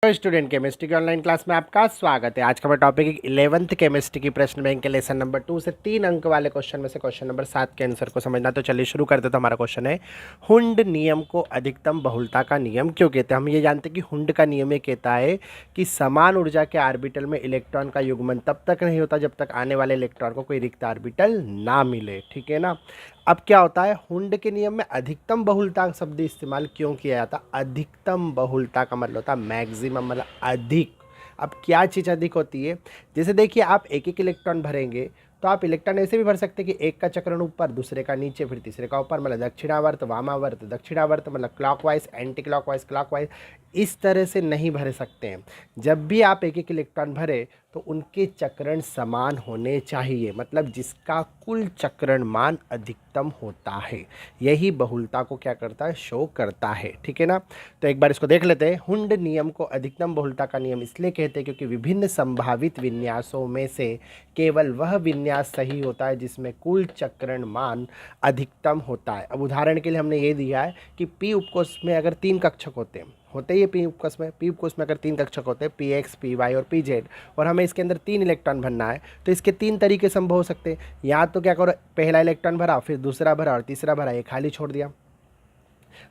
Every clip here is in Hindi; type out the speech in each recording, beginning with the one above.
तो स्टूडेंट केमिस्ट्री की ऑनलाइन क्लास में आपका स्वागत है। आज का हमारा टॉपिक है 11th केमिस्ट्री की प्रश्न बैंक के लेसन नंबर 2 से 3 अंक वाले क्वेश्चन में से क्वेश्चन नंबर 7 के आंसर को समझना। तो चलिए शुरू करते। तो हमारा क्वेश्चन है, हुंड नियम को अधिकतम बहुलता का नियम क्यों कहते हैं। हम ये जानते हैं कि हुंड का नियम ये कहता है कि समान ऊर्जा के आर्बिटल में इलेक्ट्रॉन का युग्मन तब तक नहीं होता जब तक आने वाले इलेक्ट्रॉन को कोई रिक्त आर्बिटल ना मिले। ठीक है ना। अब क्या होता है, हुंड के नियम में अधिकतम बहुलता शब्द इस्तेमाल क्यों किया जाता। अधिकतम बहुलता का मतलब होता है मैक्सिमम, मतलब अधिक। अब क्या चीज़ अधिक होती है, जैसे देखिए आप एक एक इलेक्ट्रॉन भरेंगे तो आप इलेक्ट्रॉन ऐसे भी भर सकते हैं कि एक का चक्रण ऊपर, दूसरे का नीचे, फिर तीसरे का ऊपर, मतलब दक्षिणावर्त वामावर्त, दक्षिणावर्त मतलब क्लॉकवाइज, एंटी क्लॉकवाइज क्लॉकवाइज, इस तरह से नहीं भर सकते हैं। जब भी आप एक एक इलेक्ट्रॉन भरे तो उनके चक्रण समान होने चाहिए, मतलब जिसका कुल चक्रण मान अधिकतम होता है, यही बहुलता को क्या करता है, शो करता है। ठीक है ना। तो एक बार इसको देख लेते हैं। हुंड नियम को अधिकतम बहुलता का नियम इसलिए कहते हैं क्योंकि विभिन्न संभावित विन्यासों में से केवल वह विन्यास सही होता है जिसमें कुल चक्रण मान अधिकतम होता है। अब उदाहरण के लिए हमने ये दिया है कि पी उपकोष में अगर 3 कक्षक होते ही पी उपकोष में अगर 3 कक्षक होते हैं, पी एक्स, पी वाई और पी जेड, और हमें इसके अंदर 3 इलेक्ट्रॉन भरना है, तो इसके 3 तरीके संभव हो सकते हैं। या तो क्या करो, पहला इलेक्ट्रॉन भरा, फिर दूसरा भरा और तीसरा भरा, ये खाली छोड़ दिया।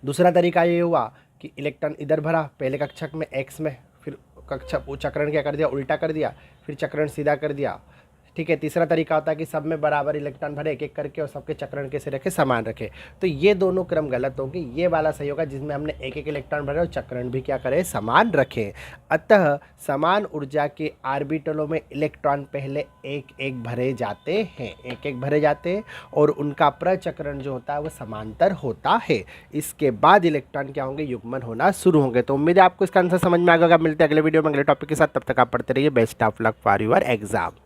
दूसरा तरीका ये हुआ कि इलेक्ट्रॉन इधर भरा पहले कक्षक में एक्स में, फिर कक्षक चक्रण क्या कर दिया, उल्टा कर दिया, फिर चक्रण सीधा कर दिया। ठीक है। तीसरा तरीका होता है कि सब में बराबर इलेक्ट्रॉन भरे एक एक करके और सबके चक्रण कैसे रखे, समान रखे। तो ये दोनों क्रम गलत होंगे, ये वाला सही होगा जिसमें हमने एक एक इलेक्ट्रॉन भरे और चक्रण भी क्या करें, समान रखें। अतः समान ऊर्जा के आर्बिटलों में इलेक्ट्रॉन पहले एक एक भरे जाते हैं, एक एक भरे जाते हैं और उनका प्रचक्रण जो होता है वो समांतर होता है। इसके बाद इलेक्ट्रॉन क्या होंगे, युग्मन होना शुरू होंगे। तो उम्मीद है आपको इसका आंसर समझ में आ गया। मिलते हैं अगले वीडियो में अगले टॉपिक के साथ, तब तक आप पढ़ते रहिए। Best of luck for your exam.